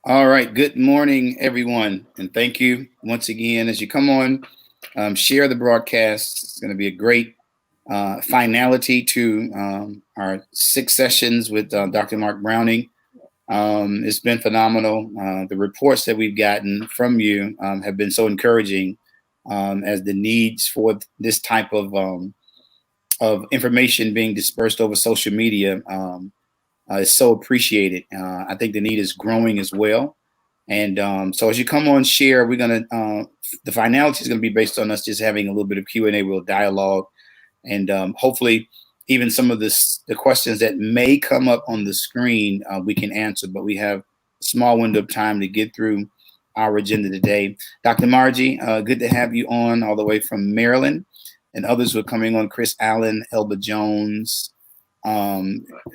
All right. Good morning, everyone. And thank you once again as you come on, share the broadcast. It's going to be a great finality to our 6 sessions with Dr. Mark Browning. It's been phenomenal. The reports that we've gotten from you have been so encouraging as the needs for this type of information being dispersed over social media is so appreciated. I think the need is growing as well. And so as you come on, share, we're going to, the finality is going to be based on us just having a little bit of Q&A, real dialogue. And hopefully even some of the questions that may come up on the screen, we can answer, but we have a small window of time to get through our agenda today. Dr. Margie, good to have you on all the way from Maryland, and others who are coming on, Chris Allen, Elba Jones.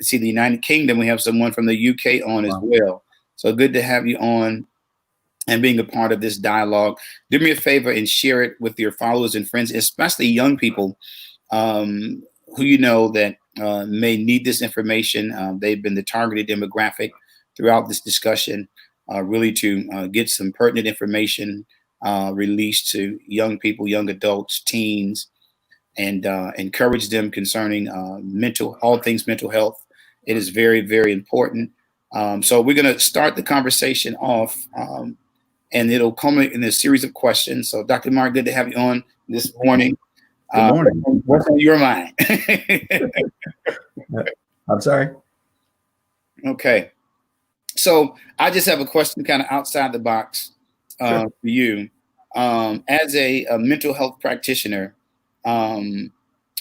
See the United Kingdom, we have someone from the UK on as well. So good to have you on and being a part of this dialogue. Do me a favor and share it with your followers and friends, especially young people who you know that may need this information. They've been the targeted demographic throughout this discussion, really to get some pertinent information released to young people, young adults, teens, and encourage them concerning all things mental health. It is very, very important. So we're going to start the conversation off, and it'll culminate in a series of questions. So Dr. Mark, good to have you on this morning. Good morning. What's on your mind? I'm sorry. Okay. So I just have a question kind of outside the box for you. As a mental health practitioner, on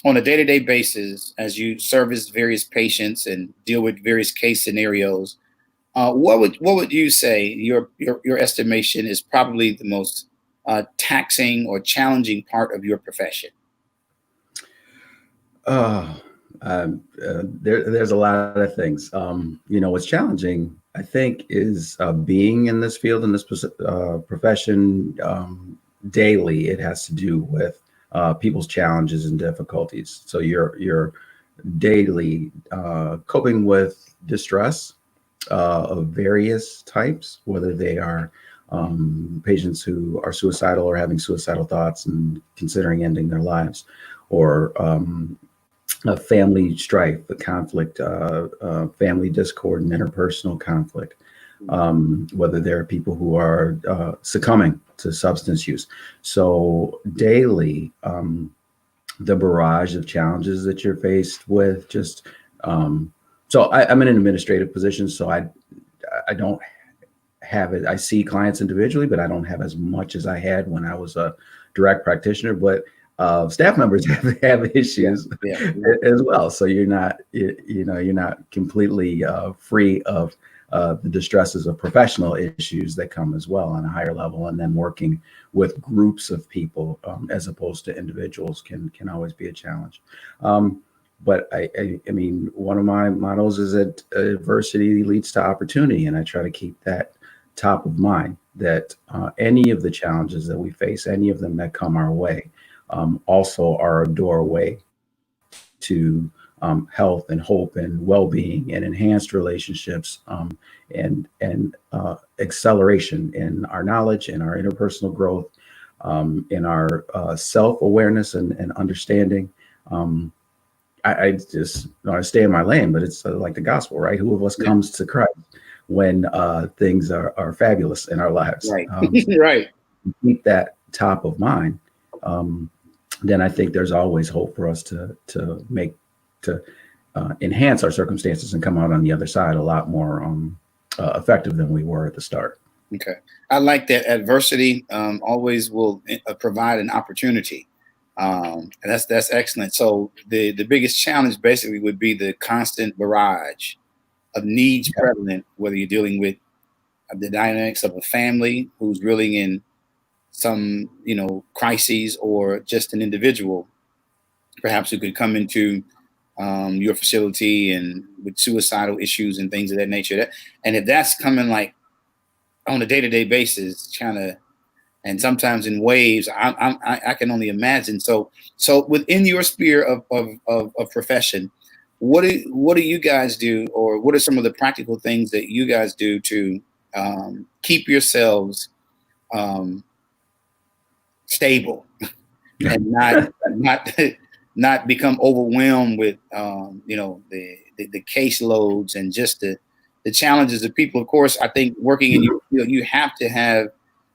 a day-to-day basis, as you service various patients and deal with various case scenarios, what would you say your estimation is probably the most taxing or challenging part of your profession? There's a lot of things. What's challenging, I think, is being in this field, in this profession daily. It has to do with people's challenges and difficulties. So you're daily coping with distress of various types, whether they are patients who are suicidal or having suicidal thoughts and considering ending their lives, or a family strife, the conflict, family discord and interpersonal conflict, whether there are people who are succumbing to substance use. So daily, the barrage of challenges that you're faced with, just so I'm in an administrative position, so I don't have it. I see clients individually, but I don't have as much as I had when I was a direct practitioner. But staff members have issues as well. So you're not completely free of the distresses of professional issues that come as well on a higher level. And then working with groups of people as opposed to individuals can always be a challenge. But I mean, one of my mottos is that adversity leads to opportunity. And I try to keep that top of mind, that any of the challenges that we face, any of them that come our way, also are a doorway to health and hope and well-being and enhanced relationships, and acceleration in our knowledge and our interpersonal growth, in our self-awareness and understanding. I just I stay in my lane, but it's like the gospel, right? Who of us comes to Christ when things are fabulous in our lives? Right. Right. Keep that top of mind. Then I think there's always hope for us to enhance our circumstances and come out on the other side a lot more effective than we were at the start. Okay. I like that. Adversity always will provide an opportunity. And that's excellent. So the biggest challenge basically would be the constant barrage of needs prevalent, whether you're dealing with the dynamics of a family who's really in some, crises, or just an individual, perhaps, who could come into your facility and with suicidal issues and things of that nature. And if that's coming like on a day-to-day basis, kind of, and sometimes in waves, I can only imagine. So within your sphere of profession, what do you guys do, or what are some of the practical things that you guys do to keep yourselves stable and not not become overwhelmed with the caseloads and just the challenges of people. Of course, I think working in your field, you have to have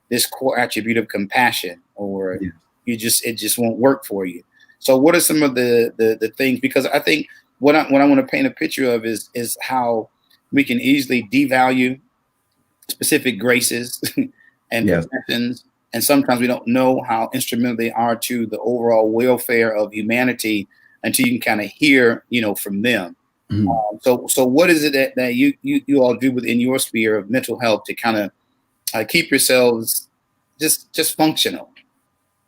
this core attribute of compassion, or Yeah. it just won't work for you. So, what are some of the things? Because I think what I want to paint a picture of is how we can easily devalue specific graces and Yes. professions, and sometimes we don't know how instrumental they are to the overall welfare of humanity until you can kind of hear, from them. Mhm. So what is it that you all do within your sphere of mental health to kind of keep yourselves just functional?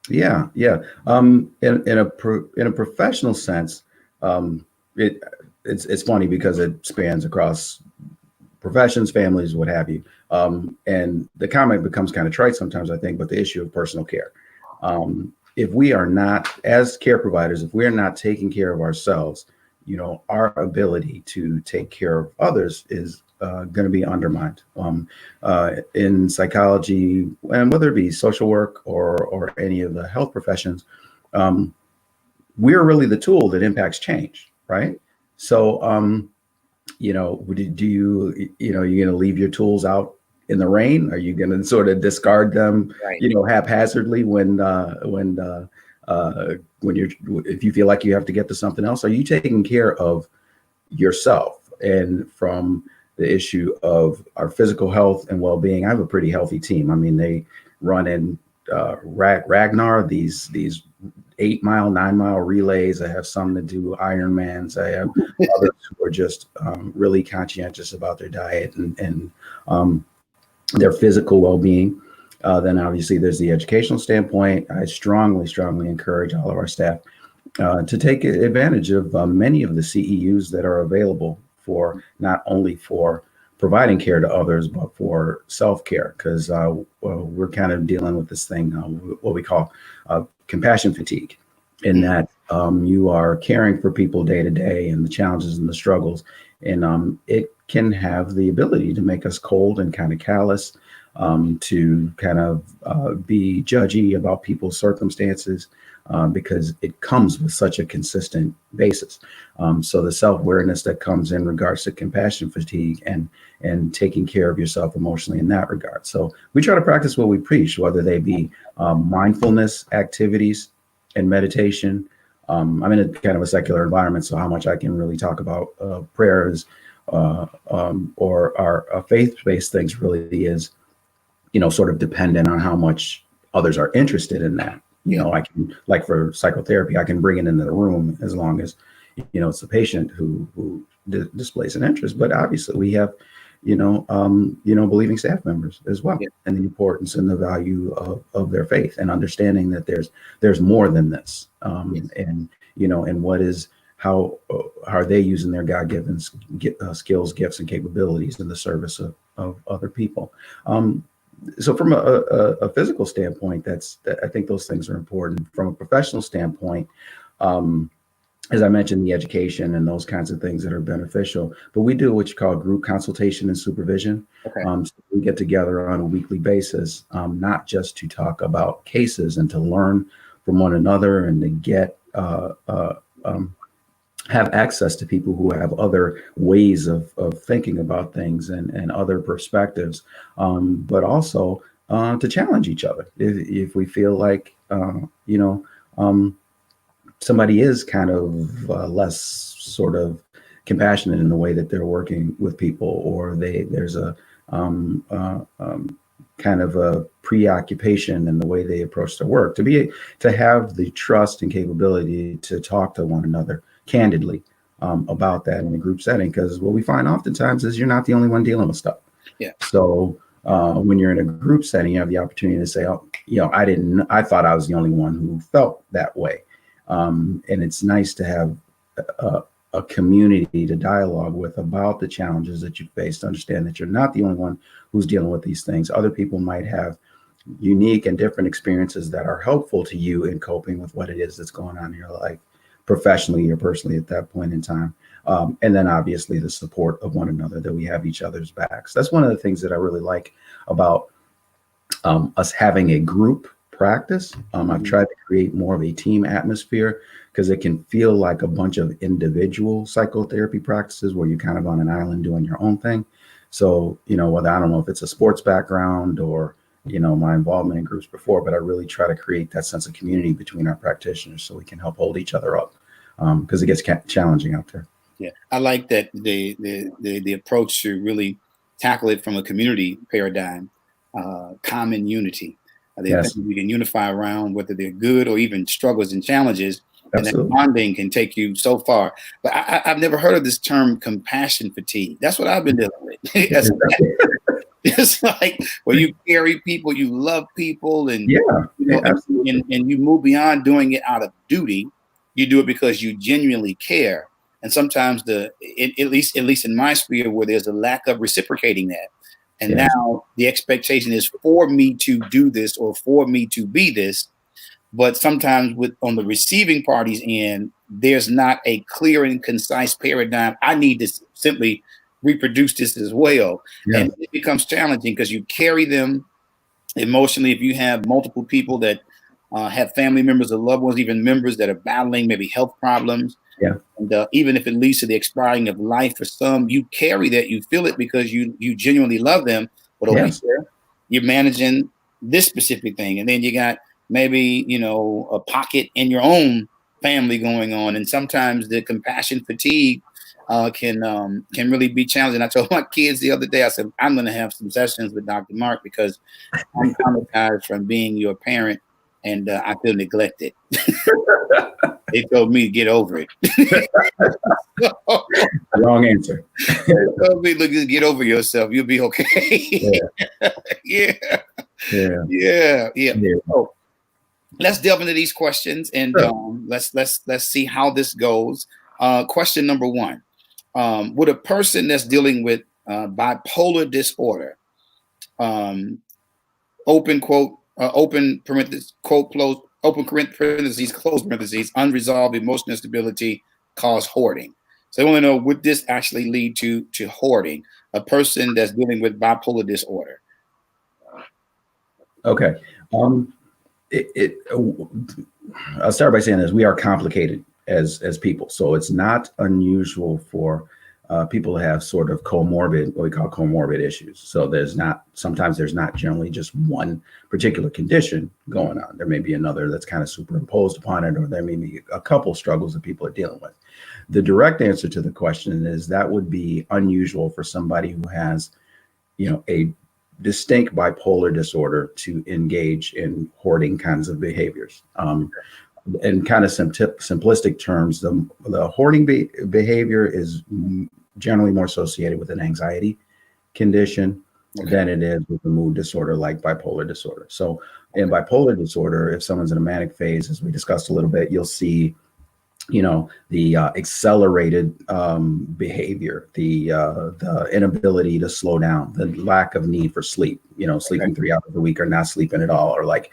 Yeah, yeah. In a professional sense, um, it it's funny because it spans across professions, families, what have you. And the comment becomes kind of trite sometimes, I think, but the issue of personal care. If we are not, as care providers, if we are not taking care of ourselves, our ability to take care of others is going to be undermined. In psychology, and whether it be social work or any of the health professions, um, we're really the tool that impacts change, right? So, do you're going to leave your tools out in the rain? Are you going to sort of discard them, Right. haphazardly when you're if you feel like you have to get to something else? Are you taking care of yourself? And from the issue of our physical health and well-being, I have a pretty healthy team. I mean, they run in Ragnar, these 8 mile, 9 mile relays. I have some that do Ironmans. I have others who are just really conscientious about their diet and their physical well-being. Then obviously there's the educational standpoint. I strongly encourage all of our staff to take advantage of many of the CEUs that are available for not only for providing care to others, but for self-care, because we're kind of dealing with this thing, what we call compassion fatigue, in that you are caring for people day to day and the challenges and the struggles. And it can have the ability to make us cold and kind of callous, to kind of be judgy about people's circumstances, because it comes with such a consistent basis. So the self-awareness that comes in regards to compassion fatigue and taking care of yourself emotionally in that regard. So we try to practice what we preach, whether they be mindfulness activities and meditation. I'm in a kind of a secular environment, so how much I can really talk about prayers or our faith-based things really is, sort of dependent on how much others are interested in that. I can, like for psychotherapy, I can bring it into the room as long as, it's the patient who displays an interest. But obviously we have, believing staff members as well, and the importance and the value of their faith and understanding that there's more than this. And, and how are they using their God-given skills, gifts, and capabilities in the service of other people. So from a physical standpoint, I think those things are important. From a professional standpoint, as I mentioned, the education and those kinds of things that are beneficial. But we do what you call group consultation and supervision. Okay. So we get together on a weekly basis, not just to talk about cases and to learn from one another and to get have access to people who have other ways of thinking about things and other perspectives, but also to challenge each other. If we feel like, somebody is kind of less sort of compassionate in the way that they're working with people, or there's a kind of a preoccupation in the way they approach their work, to have the trust and capability to talk to one another candidly about that in a group setting, because what we find oftentimes is you're not the only one dealing with stuff. Yeah. So when you're in a group setting, you have the opportunity to say, oh, I thought I was the only one who felt that way. And it's nice to have a community to dialogue with about the challenges that you face, to understand that you're not the only one who's dealing with these things. Other people might have unique and different experiences that are helpful to you in coping with what it is that's going on in your life, professionally or personally at that point in time. And then obviously the support of one another, that we have each other's backs. That's one of the things that I really like about us having a group practice. I've tried to create more of a team atmosphere, because it can feel like a bunch of individual psychotherapy practices where you're kind of on an island doing your own thing. So, whether, I don't know if it's a sports background or, my involvement in groups before, but I really try to create that sense of community between our practitioners so we can help hold each other up, because it gets challenging out there. Yeah, I like that the approach to really tackle it from a community paradigm, common unity. There are Yes, things we can unify around, whether they're good or even struggles and challenges, and that absolutely. bonding can take you so far. But I've never heard of this term compassion fatigue. That's what I've been dealing with. It's like when you carry people, you love people, and Yeah, and absolutely. you move beyond doing it out of duty. You do it because you genuinely care. And sometimes at least in my sphere, where there's a lack of reciprocating that, and Yes, now the expectation is for me to do this or for me to be this. But sometimes on the receiving party's end, there's not a clear and concise paradigm. I need to simply reproduce this as well. yes, And it becomes challenging because you carry them emotionally. If you have multiple people that have family members or loved ones, even members that are battling maybe health problems, yeah, and even if it leads to the expiring of life for some, you carry that, you feel it because you genuinely love them. But over yes, here, you're managing this specific thing, and then you got maybe a pocket in your own family going on, and sometimes the compassion fatigue can really be challenging. I told my kids the other day, I said, I'm going to have some sessions with Dr. Mark because I'm traumatized from being your parent, and I feel neglected. They told me to get over it. wrong answer. They told me, look, just get over yourself. You'll be okay. Yeah, Yeah, yeah, yeah. yeah. So let's delve into these questions, and Sure. let's see how this goes. Question number one: would a person that's dealing with bipolar disorder, um, open quote, open parentheses, quote, close, open parentheses, close parentheses, unresolved emotional instability cause hoarding? So I want to know, would this actually lead to hoarding? A person that's dealing with bipolar disorder. Okay. Um, I'll start by saying this: we are complicated as people, so it's not unusual for people to have sort of comorbid, what we call comorbid issues. So sometimes there's not generally just one particular condition going on. There may be another that's kind of superimposed upon it, or there may be a couple struggles that people are dealing with. The direct answer to the question is that would be unusual for somebody who has, a distinct bipolar disorder to engage in hoarding kinds of behaviors. In kind of simplistic terms, the hoarding behavior is generally more associated with an anxiety condition than it is with a mood disorder like bipolar disorder. So in bipolar disorder, if someone's in a manic phase, as we discussed a little bit, you'll see the accelerated behavior, the inability to slow down, the lack of need for sleep, sleeping 3 hours a week or not sleeping at all, or like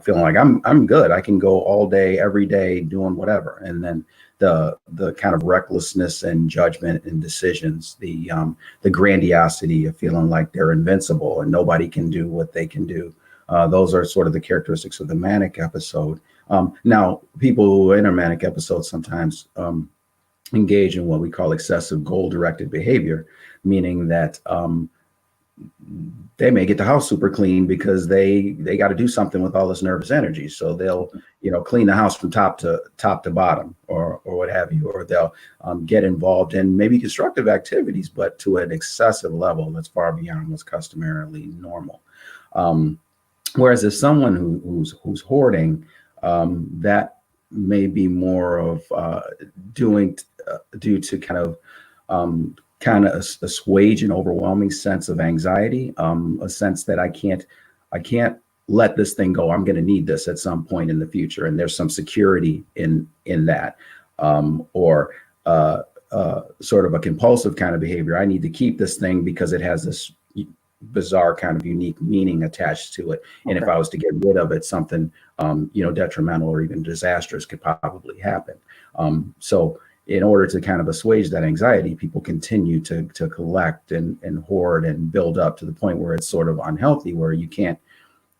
feeling like I'm good, I can go all day every day doing whatever. And then the kind of recklessness and judgment and decisions, the grandiosity of feeling like they're invincible and nobody can do what they can do. Those are sort of the characteristics of the manic episode. Now, people who are in a manic episode sometimes engage in what we call excessive goal-directed behavior, meaning that they may get the house super clean because they got to do something with all this nervous energy. So they'll clean the house from top to bottom, or what have you, or they'll get involved in maybe constructive activities, but to an excessive level that's far beyond what's customarily normal. Whereas if someone who's hoarding, that may be more of due to kind of assuage an overwhelming sense of anxiety, a sense that I can't let this thing go. I'm going to need this at some point in the future, and there's some security in that, or sort of a compulsive kind of behavior. I need to keep this thing because it has this bizarre kind of unique meaning attached to it. And if I was to get rid of it, something detrimental or even disastrous could probably happen. So in order to kind of assuage that anxiety, people continue to collect and hoard and build up to the point where it's sort of unhealthy, where you can't,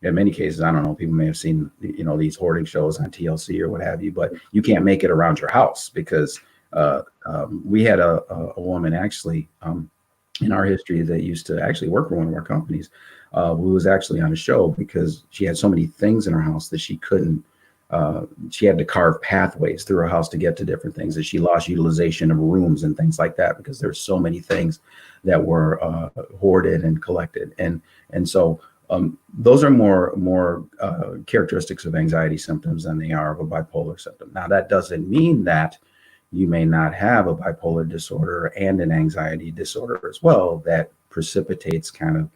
in many cases, I don't know, people may have seen, these hoarding shows on TLC or what have you, but you can't make it around your house because we had a woman actually in our history that used to actually work for one of our companies, who was actually on a show because she had so many things in her house that she couldn't, she had to carve pathways through her house to get to different things, that she lost utilization of rooms and things like that because there's so many things that were hoarded and collected. And so those are more characteristics of anxiety symptoms than they are of a bipolar symptom. Now, that doesn't mean that you may not have a bipolar disorder and an anxiety disorder as well that precipitates kind of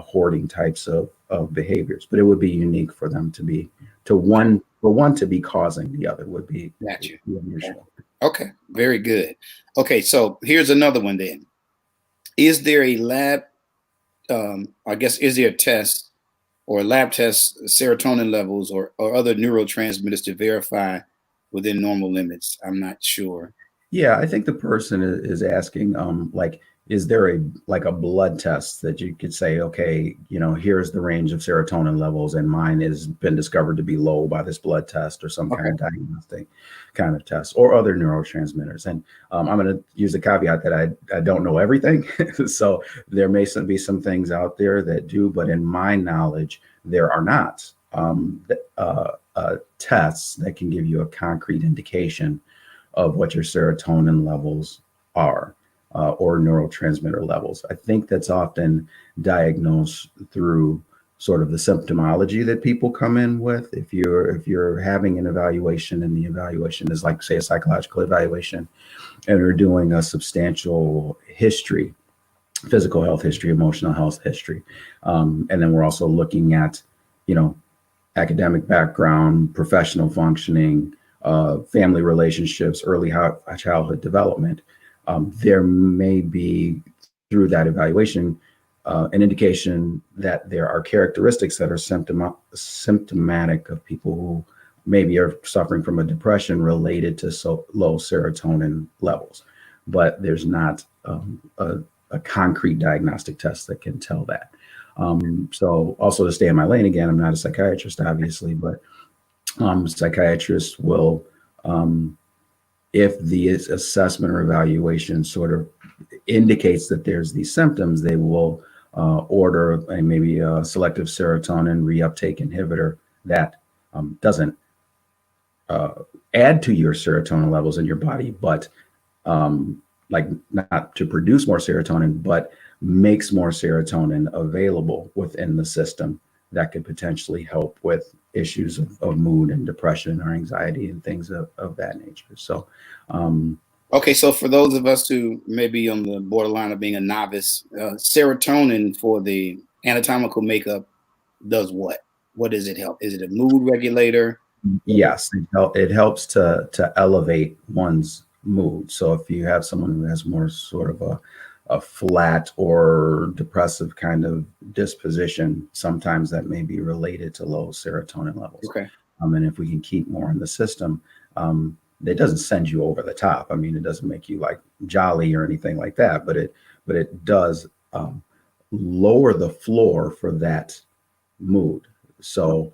hoarding types of behaviors, but it would be unique for them to be one to be causing the other would be unusual. Okay, very good. Okay, so here's another one then. Is there a lab, is there a test or a lab test, serotonin levels or other neurotransmitters to verify within normal limits? I'm not sure. Yeah, I think the person is asking, is there a blood test that you could say, okay, here's the range of serotonin levels, and mine has been discovered to be low by this blood test or some kind of diagnostic kind of test, or other neurotransmitters. And I'm going to use the caveat that I don't know everything, so there may be some things out there that do, but in my knowledge, there are not tests that can give you a concrete indication of what your serotonin levels are, or neurotransmitter levels. I think that's often diagnosed through sort of the symptomology that people come in with. If you're having an evaluation and the evaluation is like, say, a psychological evaluation, and we're doing a substantial history, physical health history, emotional health history, and then we're also looking at, academic background, professional functioning, family relationships, early childhood development, there may be, through that evaluation, an indication that there are characteristics that are symptomatic of people who maybe are suffering from a depression related to low serotonin levels. But there's not a concrete diagnostic test that can tell that. So also, to stay in my lane again, I'm not a psychiatrist, obviously, but psychiatrists will, if the assessment or evaluation sort of indicates that there's these symptoms, they will order maybe a selective serotonin reuptake inhibitor that doesn't add to your serotonin levels in your body, but not to produce more serotonin, but makes more serotonin available within the system that could potentially help with issues of mood and depression or anxiety and things of that nature. So, okay, so for those of us who may be on the borderline of being a novice, serotonin for the anatomical makeup does what? What does it help? Is it a mood regulator? Yes, it helps to elevate one's mood. So if you have someone who has more sort of a flat or depressive kind of disposition, sometimes that may be related to low serotonin levels. Okay. And if we can keep more in the system, it doesn't send you over the top. I mean, it doesn't make you like jolly or anything like that, but it does lower the floor for that mood. So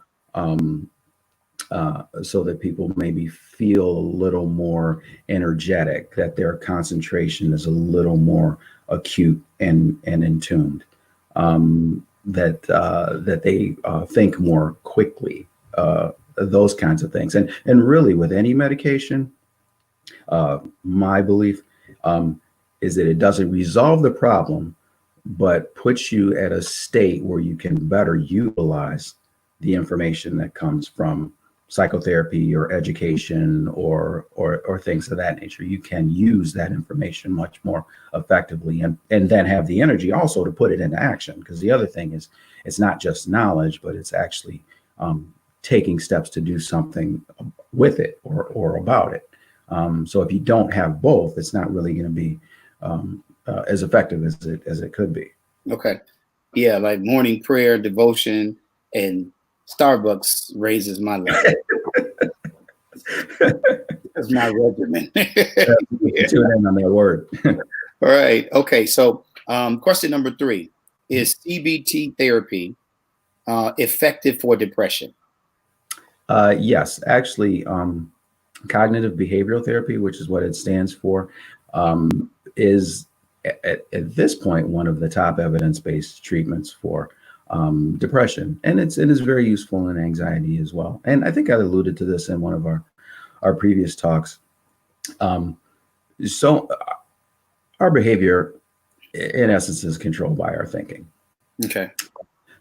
so that people maybe feel a little more energetic, that their concentration is a little more acute and in tuned, that they think more quickly, those kinds of things. And really, with any medication, my belief is that it doesn't resolve the problem, but puts you at a state where you can better utilize the information that comes from psychotherapy or education or things of that nature. You can use that information much more effectively, and then have the energy also to put it into action. Because the other thing is, it's not just knowledge, but it's actually taking steps to do something with it or about it. So if you don't have both, it's not really going to be as effective as it could be. Okay. Yeah, like morning prayer, devotion, and Starbucks raises my level. That's my regimen. Tune in on that word. All right. Okay. So, question number 3 is CBT therapy effective for depression? Yes, actually, cognitive behavioral therapy, which is what it stands for, is at this point one of the top evidence-based treatments for depression, and it is very useful in anxiety as well. And I think I alluded to this in one of our previous talks. So our behavior, in essence, is controlled by our thinking. Okay.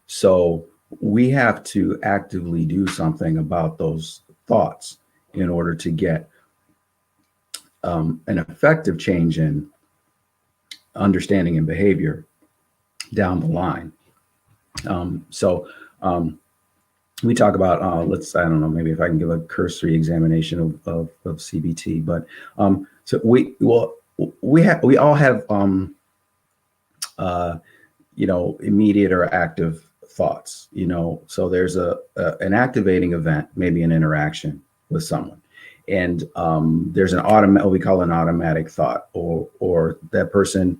So we have to actively do something about those thoughts in order to get an effective change in understanding and behavior down the line. So we talk about, I don't know, maybe if I can give a cursory examination of CBT, but so we all have, immediate or active thoughts, so there's an activating event, maybe an interaction with someone. And there's what we call an automatic thought, or that person,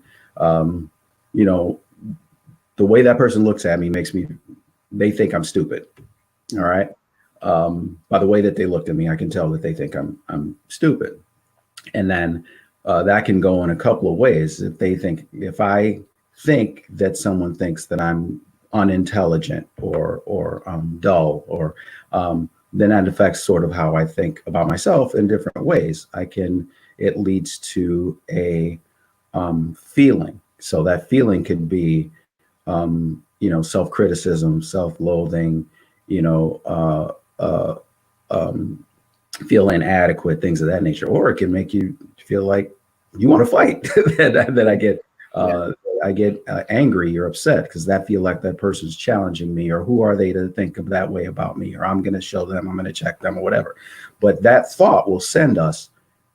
the way that person looks at me they think I'm stupid. All right. By the way that they looked at me, I can tell that they think I'm stupid. And then that can go in a couple of ways. If I think that someone thinks that I'm unintelligent or dull, or then that affects sort of how I think about myself in different ways. It leads to a feeling. So that feeling could be, self-criticism, self-loathing, feel inadequate, things of that nature, or it can make you feel like you want to fight. I get angry or upset because that feel like that person's challenging me, or who are they to think of that way about me, or I'm going to show them, I'm going to check them, or whatever. But that thought will send us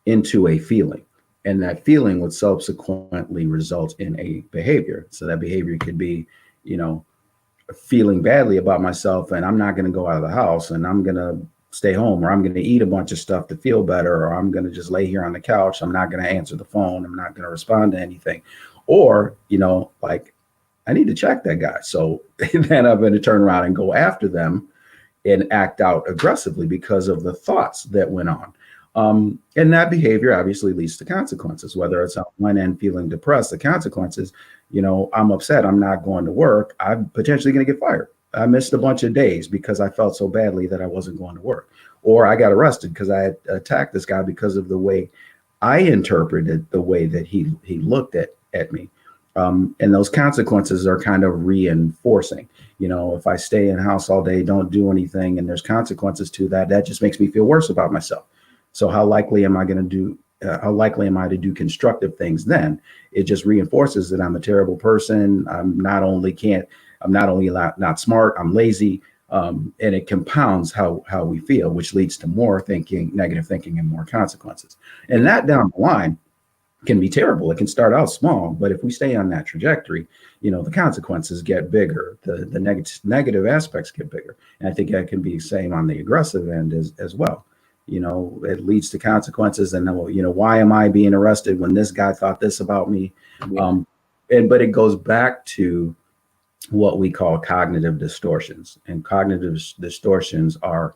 into a feeling, and that feeling would subsequently result in a behavior. So that behavior could be, feeling badly about myself, and I'm not going to go out of the house, and I'm going to stay home, or I'm going to eat a bunch of stuff to feel better, or I'm going to just lay here on the couch. I'm not going to answer the phone. I'm not going to respond to anything. Or, like, I need to check that guy. So then I'm going to turn around and go after them and act out aggressively because of the thoughts that went on. And that behavior obviously leads to consequences, whether it's on one end feeling depressed, the consequences, I'm upset, I'm not going to work, I'm potentially going to get fired. I missed a bunch of days because I felt so badly that I wasn't going to work. Or I got arrested because I had attacked this guy because of the way I interpreted the way that he looked at me. And those consequences are kind of reinforcing. If I stay in the house all day, don't do anything, and there's consequences to that, that just makes me feel worse about myself. So how likely am I to do constructive things then? It just reinforces that I'm a terrible person. I'm not only not smart, I'm lazy. And it compounds how we feel, which leads to more thinking, negative thinking, and more consequences. And that down the line can be terrible. It can start out small, but if we stay on that trajectory, the consequences get bigger, the negative aspects get bigger. And I think that can be the same on the aggressive end as well. It leads to consequences, and why am I being arrested when this guy thought this about me? Yeah. But it goes back to what we call cognitive distortions, and cognitive distortions are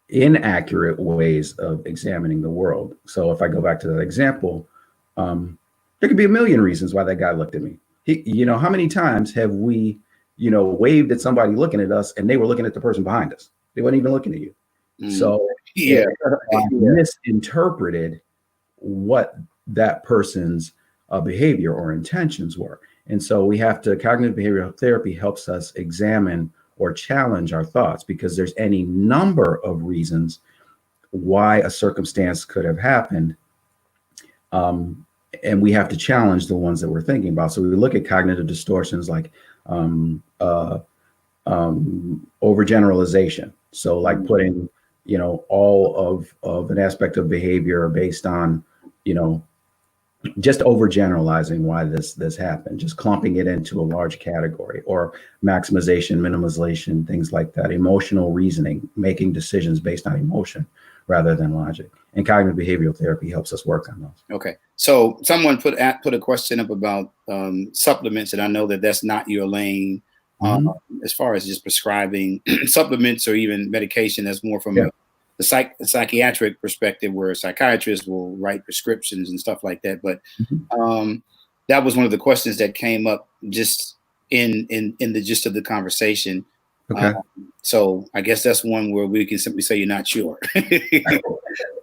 inaccurate ways of examining the world. So if I go back to that example, there could be a million reasons why that guy looked at me. How many times have we waved at somebody looking at us and they were looking at the person behind us? They weren't even looking at you. So misinterpreted what that person's behavior or intentions were. And so cognitive behavioral therapy helps us examine or challenge our thoughts, because there's any number of reasons why a circumstance could have happened. And we have to challenge the ones that we're thinking about. So we look at cognitive distortions like overgeneralization. So like putting, all of an aspect of behavior based on, just overgeneralizing why this happened, just clumping it into a large category, or maximization, minimization, things like that. Emotional reasoning, making decisions based on emotion rather than logic. And cognitive behavioral therapy helps us work on those. Okay. So someone put a question up about supplements, and I know that that's not your lane. Mhm. As far as just prescribing supplements or even medication, that's more from Yeah. the psychiatric perspective, where psychiatrists will write prescriptions and stuff like that. But Mhm. that was one of the questions that came up just in the gist of the conversation. Okay. So I guess that's one where we can simply say you're not sure.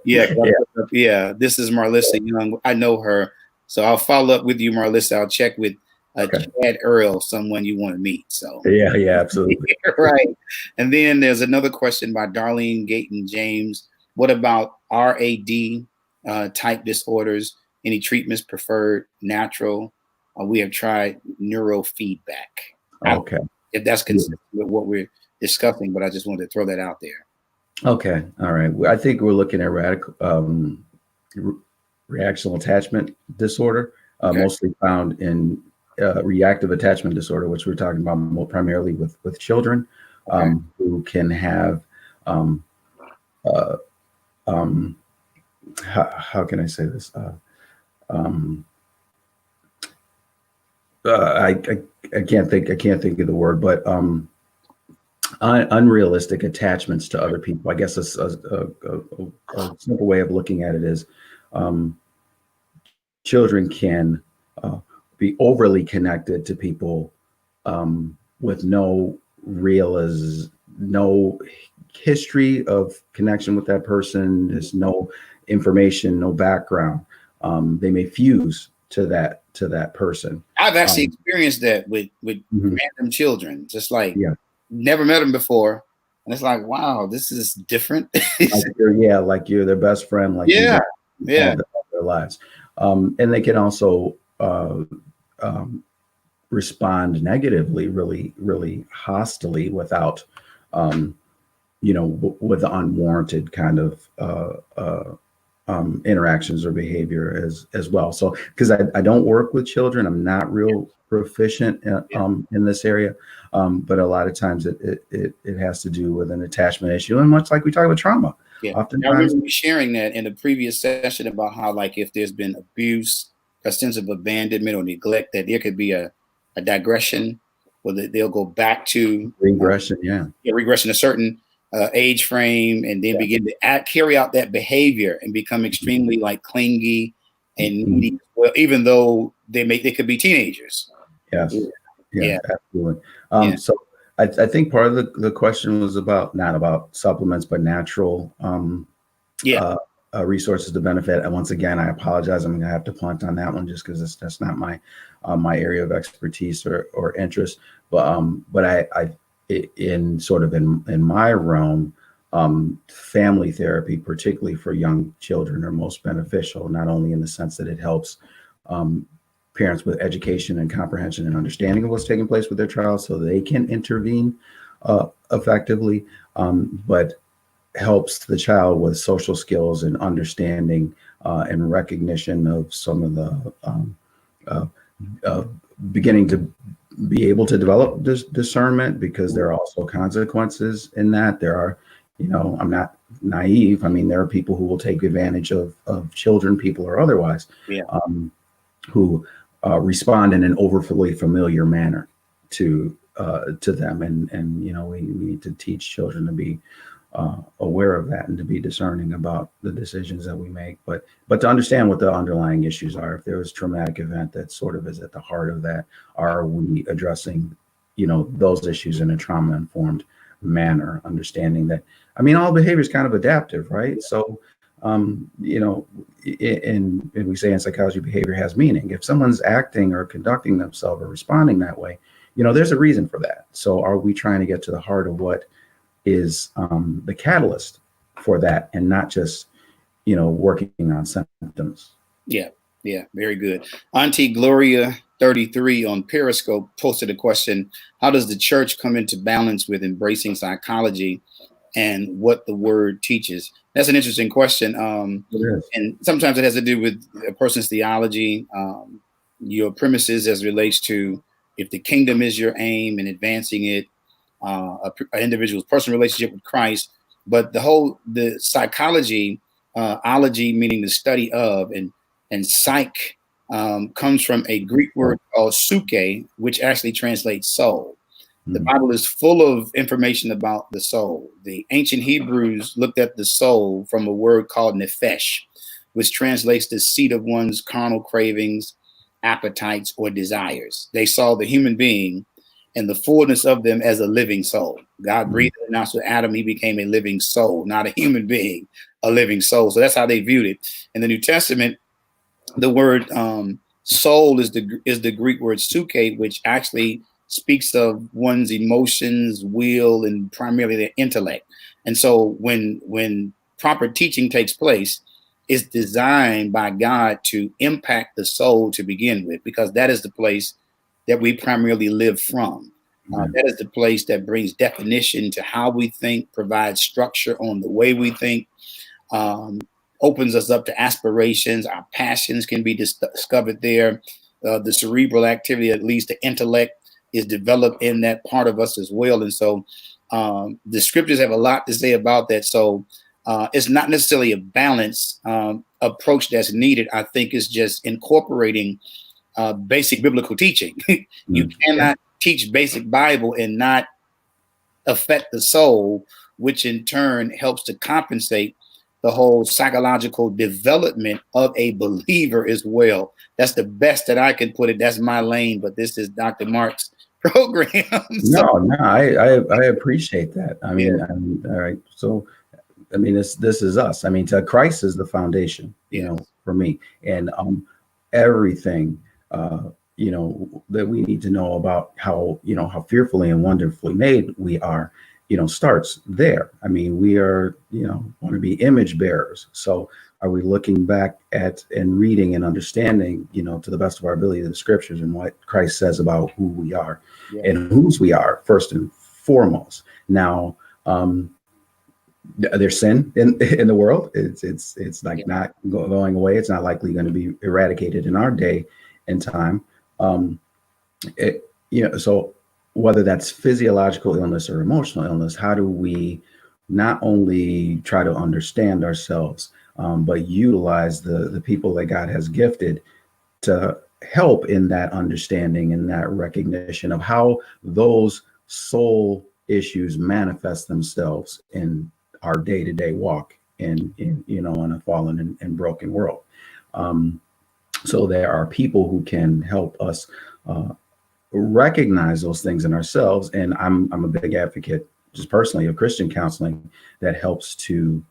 Yeah, Yeah. yeah. This is Marlissa Young. I know her, so I'll follow up with you, Marlissa. I'll check with Okay. Chad Earl, someone you want to meet. So Yeah. Yeah. Absolutely. right. And then there's another question by Darlene Gayton James. What about RAD type disorders? Any treatments preferred? Natural? We have tried neurofeedback. I don't Okay. know if that's Yeah. consistent with what we're discussing, but I just wanted to throw that out there. Okay. All right. I think we're looking at reactional attachment disorder, Okay. mostly found in reactive attachment disorder, which we're talking about more primarily with children, Okay. who can have, um, uh, um, how can I say this? Um, I can't think of the word, but unrealistic attachments to other people. I guess a simple way of looking at it is, um, children can be overly connected to people, with no history of connection with that person. There's no information, no background. They may fuse to that person. I've actually Um, experienced that with mhm, random children, just like yeah, never met them before, and it's like, wow, this is different. like you're their best friend, like you've Yeah, known yeah, all their lives. And they can also um, respond negatively, really, really hostily, without, um, with unwarranted kind of interactions or behavior as well. So, because I don't work with children, I'm not real proficient yeah. in this area, but a lot of times it has to do with an attachment issue, and much like we talk about trauma, Yeah. I oftentimes. remember you sharing that in the previous session about how, like, if there's been abuse, a sense of abandonment or neglect, that there could be a digression, where they'll go back to Regression, yeah. regression, a certain age frame, and then begin to carry out that behavior and become extremely like clingy and Mhm. needy. Well, even though they could be teenagers. Yeah, Yes, yeah, yes, absolutely. yeah, So I think part of the question was about, not about supplements, but natural yeah. uh, resources to benefit. And once again, I apologize. I'm going to have to punt on that one, just because that's not my area of expertise or interest. But in sort of in my realm, family therapy, particularly for young children, are most beneficial. Not only in the sense that it helps um, parents with education and comprehension and understanding of what's taking place with their child, so they can intervene effectively, but helps the child with social skills and understanding and recognition of some of the uh, uh, beginning to be able to develop this discernment, because there are also consequences in that. There are, I'm not naive. I mean, there are people who will take advantage of children, people or otherwise, Yeah. Who respond in an overly familiar manner to them, and we need to teach children to be aware of that and to be discerning about the decisions that we make, but to understand what the underlying issues are. If there was a traumatic event that sort of is at the heart of that, are we addressing those issues in a trauma informed manner, understanding that, I mean, all behavior is kind of adaptive, right? So and we say in psychology, behavior has meaning. If someone's acting or conducting themselves or responding that way, there's a reason for that. So are we trying to get to the heart of what is the catalyst for that, and not just working on symptoms? Yeah, yeah, very good. Auntie Gloria 33 on Periscope posted a question: how does the church come into balance with embracing psychology and what the word teaches? That's an interesting question. It is. And sometimes it has to do with a person's theology, your premises as it relates to if the kingdom is your aim and advancing it, an individual's personal relationship with Christ. But the psychology, ology, meaning the study of, and psych comes from a Greek word called suke, which actually translates soul. The Bible is full of information about the soul. The ancient Hebrews looked at the soul from a word called nephesh, which translates the seat of one's carnal cravings, appetites, or desires. They saw the human being and the fullness of them as a living soul. God breathed in the nostril of Adam, he became a living soul, not a human being, a living soul. So that's how they viewed it. In the New Testament, the word soul is the Greek word suke, which actually speaks of one's emotions, will, and primarily their intellect. And so when proper teaching takes place, it's designed by God to impact the soul to begin with, because that is the place that we primarily live from. That is the place that brings definition to how we think, provides structure on the way we think, opens us up to aspirations. Our passions can be discovered there. The cerebral activity, at least the intellect, is developed in that part of us as well. And so the scriptures have a lot to say about that. So it's not necessarily a balanced approach that's needed. I think it's just incorporating basic biblical teaching. You cannot teach basic Bible and not affect the soul, which in turn helps to compensate the whole psychological development of a believer as well. That's the best that I can put it. That's my lane, but this is Dr. Mark's program. I appreciate that. I mean, all right. So, I mean, this is us. I mean, Christ is the foundation, you know, for me, and everything, you know, that we need to know about how, you know, how fearfully and wonderfully made we are, you know, starts there. I mean, we are, you know, want to be image bearers. So are we looking back at and reading and understanding, you know, to the best of our ability, the scriptures and what Christ says about who we are and whose we are first and foremost. Now, there's sin in the world. It's like not going away. It's not likely going to be eradicated in our day and time. You know, so whether that's physiological illness or emotional illness, how do we not only try to understand ourselves, but utilize the people that God has gifted to help in that understanding and that recognition of how those soul issues manifest themselves in our day-to-day walk in you know, in a fallen and broken world. So there are people who can help us recognize those things in ourselves. And I'm a big advocate, just personally, of Christian counseling that helps to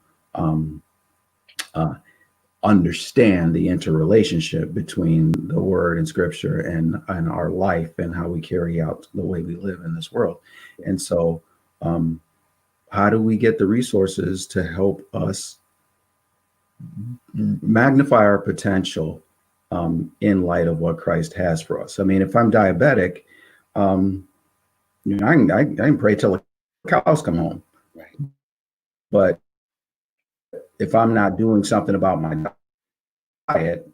understand the interrelationship between the word and scripture and our life and how we carry out the way we live in this world. And so how do we get the resources to help us magnify our potential in light of what Christ has for us? I mean, if I'm diabetic, you know, I can pray till the cows come home. Right. But if I'm not doing something about my diet,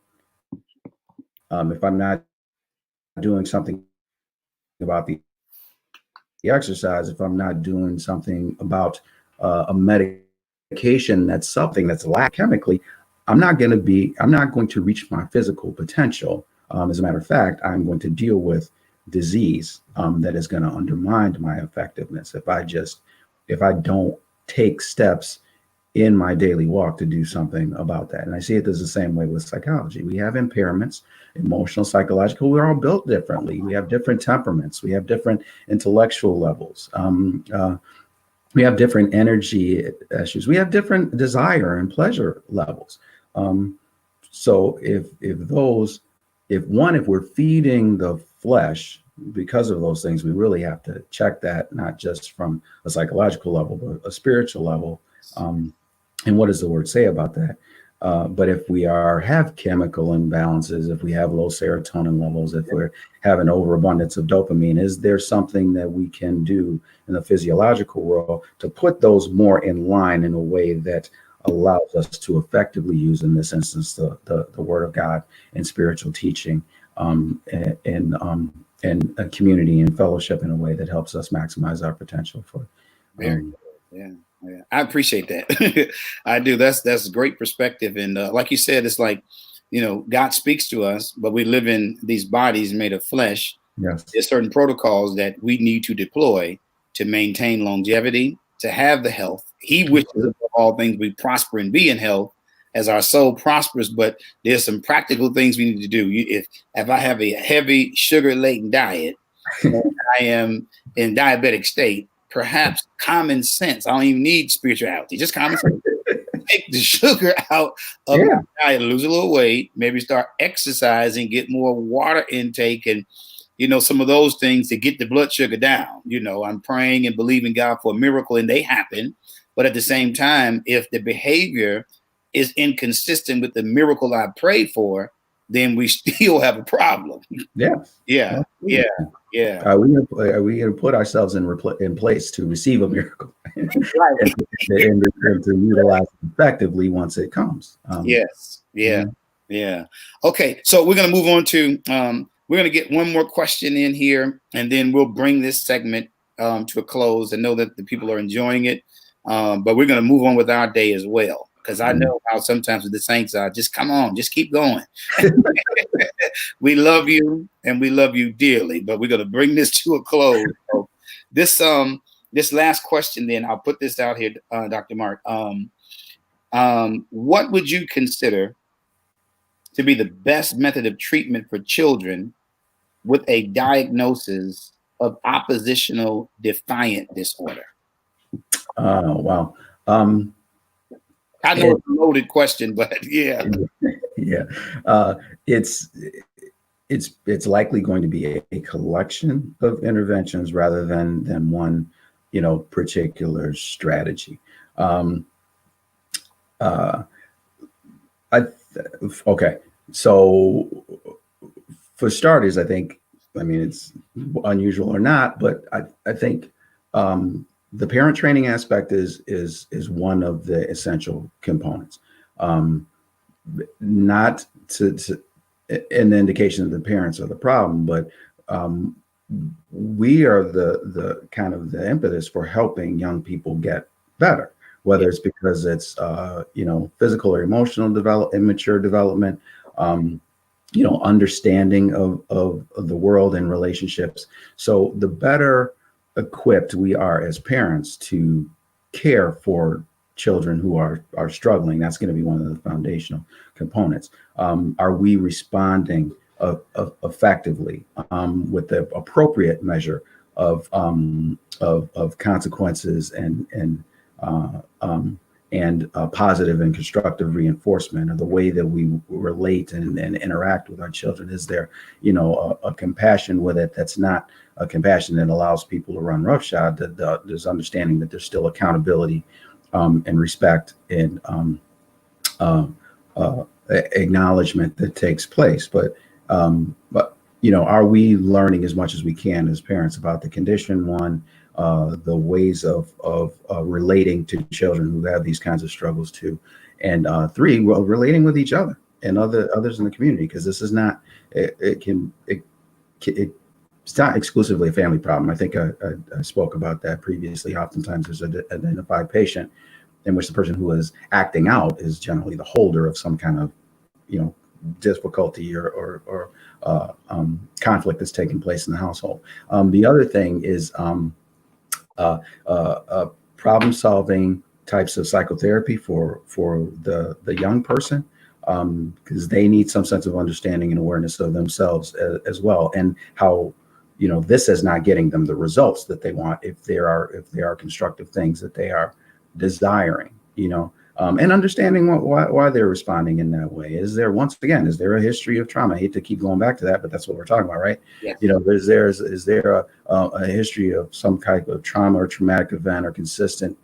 if I'm not doing something about the exercise, if I'm not doing something about a medication that's something that's lack chemically, I'm not going to reach my physical potential. As a matter of fact, I'm going to deal with disease that is going to undermine my effectiveness if I don't take steps in my daily walk to do something about that. And I see it as the same way with psychology. We have impairments, emotional, psychological. We're all built differently. We have different temperaments. We have different intellectual levels. We have different energy issues. We have different desire and pleasure levels. So if we're feeding the flesh because of those things, we really have to check that, not just from a psychological level, but a spiritual level. And what does the word say about that? But if we have chemical imbalances, if we have low serotonin levels, if we're having overabundance of dopamine, is there something that we can do in the physiological world to put those more in line in a way that allows us to effectively use, in this instance, the Word of God and spiritual teaching, and a community and fellowship in a way that helps us maximize our potential for. Very good. Yeah. Yeah. I appreciate that. I do. That's great perspective. And like you said, it's like, God speaks to us, but we live in these bodies made of flesh. Yes. There's certain protocols that we need to deploy to maintain longevity, to have the health. He wishes above all things we prosper and be in health as our soul prospers. But there's some practical things we need to do. If I have a heavy sugar-laden diet, and I am in diabetic state, perhaps common sense. I don't even need spirituality, just common sense. Take the sugar out of my diet, lose a little weight, maybe start exercising, get more water intake, and some of those things to get the blood sugar down. I'm praying and believing God for a miracle, and they happen. But at the same time, if the behavior is inconsistent with the miracle I prayed for, then we still have a problem. Yeah. Yeah. Yeah. Yeah. Are we going to put ourselves in place to receive a miracle and to utilize it effectively once it comes? Yes. Yeah. Yeah. Okay. So we're going to move on to, we're going to get one more question in here, and then we'll bring this segment to a close. I know that the people are enjoying it, but we're going to move on with our day as well. Because I know how sometimes with the saints are, just come on, just keep going. We love you and we love you dearly, but we're going to bring this to a close. So this last question, then I'll put this out here, Dr. Mark. What would you consider to be the best method of treatment for children with a diagnosis of oppositional defiant disorder? Wow. I know it's a loaded question, but yeah. Yeah. It's likely going to be a collection of interventions rather than one, particular strategy. Okay. So for starters, I mean, it's unusual or not, but I think the parent training aspect is one of the essential components. Not to an indication that the parents are the problem, but we are the kind of the impetus for helping young people get better, whether it's because it's physical or emotional immature development, understanding of the world and relationships. So the better equipped we are as parents to care for children who are struggling, that's going to be one of the foundational components. Are we responding effectively with the appropriate measure of consequences and positive and constructive reinforcement of the way that we relate and interact with our children? Is there, a compassion with it that's not a compassion that allows people to run roughshod? There's understanding that there's still accountability and respect and acknowledgement that takes place. But are we learning as much as we can as parents about the condition? One, the ways of relating to children who have these kinds of struggles too, and three, relating with each other and others in the community, because this is not it's not exclusively a family problem. I think I spoke about that previously. Oftentimes there's an identified patient in which the person who is acting out is generally the holder of some kind of difficulty or conflict that's taking place in the household. The other thing is problem solving types of psychotherapy for the young person, because they need some sense of understanding and awareness of themselves as well, and how this is not getting them the results that they want if there are constructive things that they are desiring, and understanding why they're responding in that way. Is there a history of trauma? I hate to keep going back to that, but that's what we're talking about, right? Yes. Is there a history of some type of trauma or traumatic event or consistent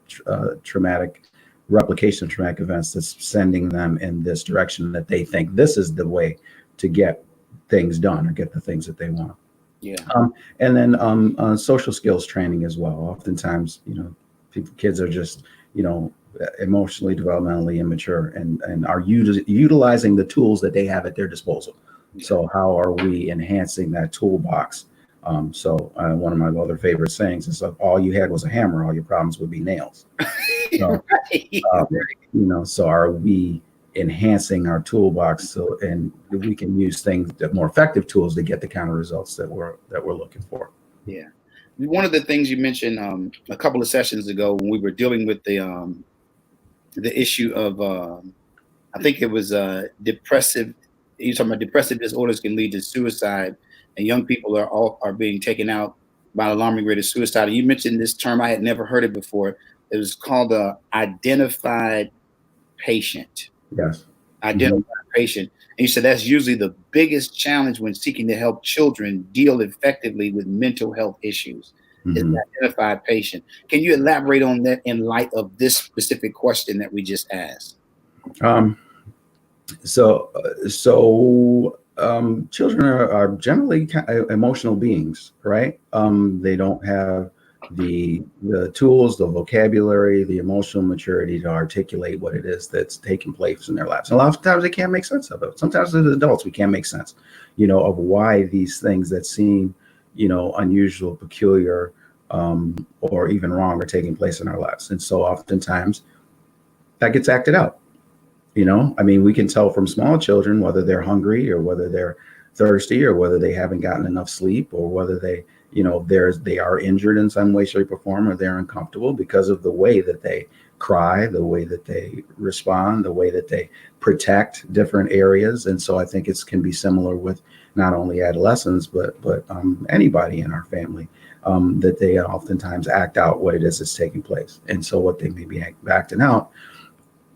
traumatic replication of traumatic events that's sending them in this direction that they think this is the way to get things done or get the things that they want. Yeah. And then social skills training as well. Oftentimes, kids are just, emotionally, developmentally immature and are utilizing the tools that they have at their disposal. Yeah. So how are we enhancing that toolbox? One of my other favorite sayings is, like, all you had was a hammer, all your problems would be nails. So, so are we enhancing our toolbox and we can use things that more effective tools to get the kind of results that we're looking for? Yeah. One of the things you mentioned a couple of sessions ago when we were dealing with the issue of I think it was depressive. You're talking about depressive disorders can lead to suicide, and young people are being taken out by an alarming rate of suicide. And you mentioned this term, I had never heard it before. It was called a identified patient. Yes. Identified patient. And you said that's usually the biggest challenge when seeking to help children deal effectively with mental health issues. Is Mm-hmm. an identified patient. Can you elaborate on that in light of this specific question that we just asked? Children are generally emotional beings, right? They don't have the tools, the vocabulary, the emotional maturity to articulate what it is that's taking place in their lives. And a lot of times they can't make sense of it. Sometimes as adults, we can't make sense, of why these things that seem, unusual, peculiar, or even wrong are taking place in our lives. And so oftentimes that gets acted out. We can tell from small children whether they're hungry or whether they're thirsty or whether they haven't gotten enough sleep or whether they are injured in some way, shape, or form, or they're uncomfortable because of the way that they cry, the way that they respond, the way that they protect different areas. And so I think it can be similar with not only adolescents, but anybody in our family, that they oftentimes act out what it is that's taking place. And so what they may be acting out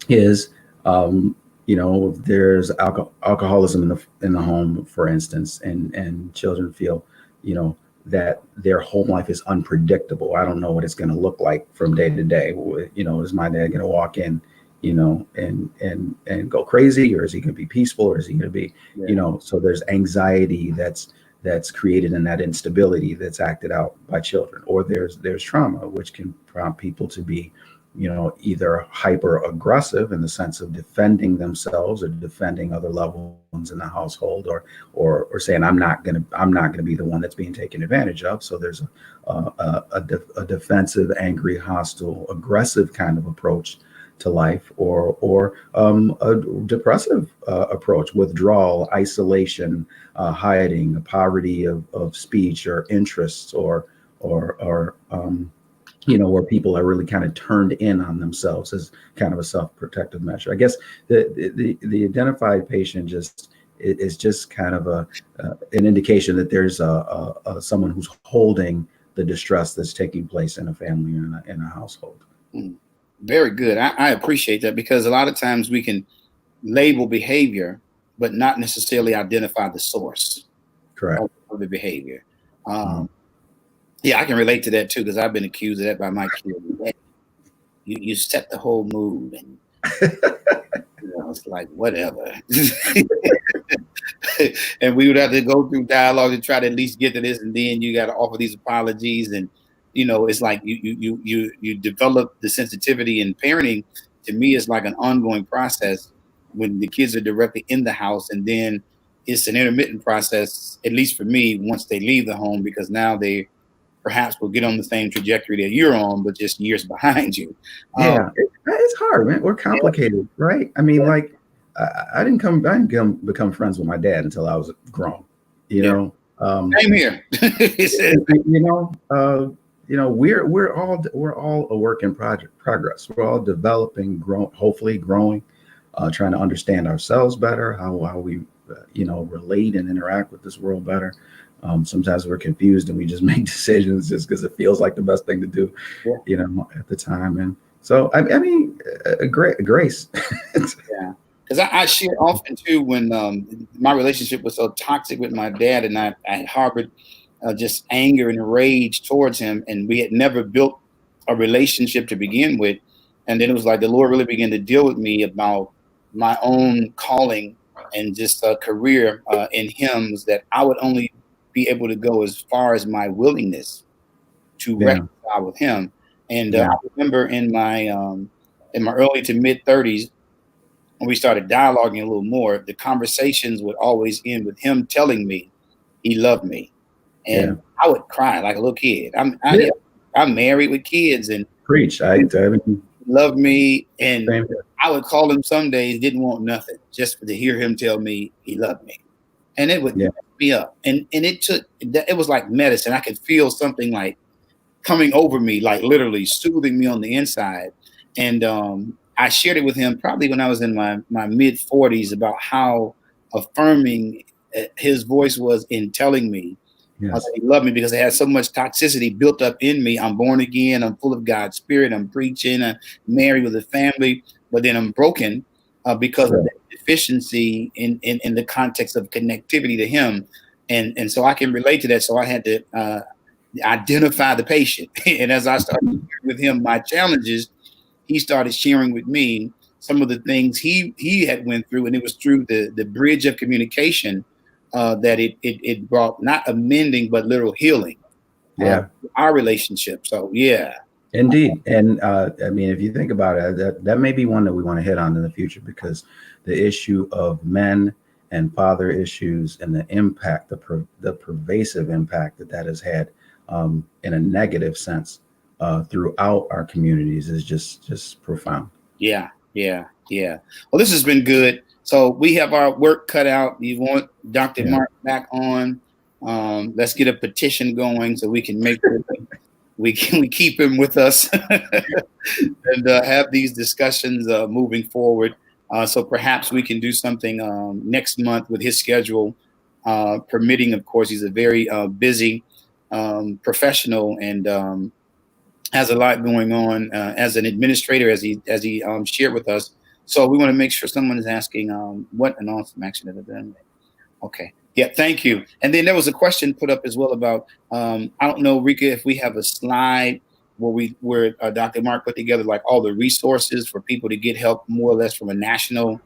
is, there's alcoholism in the home, for instance, and children feel, that their home life is unpredictable. I don't know what it's going to look like from day to day. Is my dad going to walk in, and go crazy, or is he going to be peaceful, or is he going to be, so there's anxiety that's created in that instability that's acted out by children, or there's trauma, which can prompt people to be, either hyper aggressive in the sense of defending themselves or defending other loved ones in the household, or saying, I'm not gonna be the one that's being taken advantage of. So there's a defensive, angry, hostile, aggressive kind of approach to life, or a depressive approach, withdrawal, isolation, hiding, a poverty of speech or interests, or where people are really kind of turned in on themselves as kind of a self-protective measure. I guess the identified patient is just kind of an indication that there's someone who's holding the distress that's taking place in a family or in a household. Very good. I appreciate that, because a lot of times we can label behavior, but not necessarily identify the source. Correct. Of the behavior. Yeah, I can relate to that too, because I've been accused of that by my kids. You set the whole mood, and it's like whatever. And we would have to go through dialogue to try to at least get to this, and then you got to offer these apologies, and it's like you develop the sensitivity in parenting. To me, it's like an ongoing process when the kids are directly in the house, and then it's an intermittent process, at least for me, once they leave the home, because now they perhaps will get on the same trajectory that you're on, but just years behind you. Yeah, it's hard, man. We're complicated, right? Like I didn't become friends with my dad until I was grown. Same here. We're all a work in progress. We're all developing, hopefully growing, trying to understand ourselves better, how we relate and interact with this world better. Sometimes we're confused and we just make decisions just because it feels like the best thing to do, at the time. And so, grace. Yeah, because I share often too when my relationship was so toxic with my dad, and I harbored just anger and rage towards him, and we had never built a relationship to begin with. And then it was like the Lord really began to deal with me about my own calling and just a career in hymns, that I would only be able to go as far as my willingness to Yeah. reconcile with him. And Yeah. I remember in my early to mid 30s, when we started dialoguing a little more, the conversations would always end with him telling me he loved me, Yeah. and I would cry like a little kid. Yeah. I'm married with kids, and Preach. I mean, he loved me, and same here. I would call him some days, didn't want nothing, just to hear him tell me he loved me, and it would Yeah. mess me up. And it was like medicine. I could feel something like coming over me, like literally soothing me on the inside. And I shared it with him probably when I was in my mid 40s about how affirming his voice was in telling me Yes. that he loved me, because it had so much toxicity built up in me. I'm born again. I'm full of God's spirit. I'm preaching. I'm married with a family, but then I'm broken because of Sure. that deficiency in the context of connectivity to him. And so I can relate to that. So I had to identify the patient. And as I started sharing with him my challenges, he started sharing with me some of the things he had went through, and it was through the bridge of communication that it brought not amending but literal healing Yeah. our relationship. So yeah. Indeed. And I mean, if you think about it, that may be one that we want to hit on in the future, because the issue of men and father issues and the impact, the pervasive impact that has had in a negative sense throughout our communities is just profound. Yeah, yeah, yeah. Well, this has been good. So we have our work cut out. You want Dr. Yeah. Mark back on? Let's get a petition going so we can make sure we keep him with us and have these discussions moving forward. So perhaps we can do something next month with his schedule permitting. Of course, he's a very busy professional, and has a lot going on as an administrator, as he shared with us. So we want to make sure someone is asking what an awesome action have been. Okay. Yeah, thank you. And then there was a question put up as well about I don't know, Rika, if we have a slide where Dr. Mark put together like all the resources for people to get help more or less from a national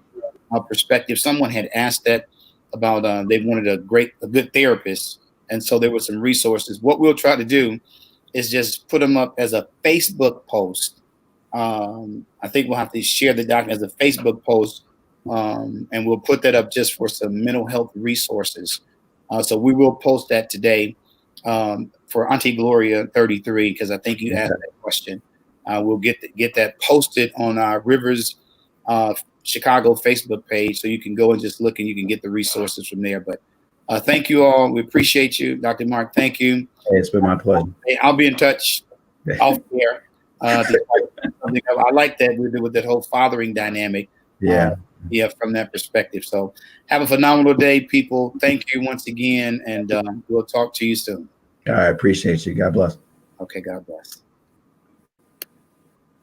perspective. Someone had asked that about they wanted a good therapist, and so there were some resources. What we'll try to do is just put them up as a Facebook post. I think we'll have to share the document as a Facebook post, and we'll put that up just for some mental health resources. So we will post that today for Auntie Gloria 33, because I think you asked that question. We'll get that posted on our Rivers Chicago Facebook page, so you can go and just look and you can get the resources from there. But thank you all. We appreciate you, Dr. Mark. Thank you. Hey, it's been my pleasure. I'll be in touch off air. I like that with that whole fathering dynamic. Yeah. Yeah, from that perspective. So have a phenomenal day, people. Thank you once again, and we'll talk to you soon. I appreciate you. God bless. Okay, God bless.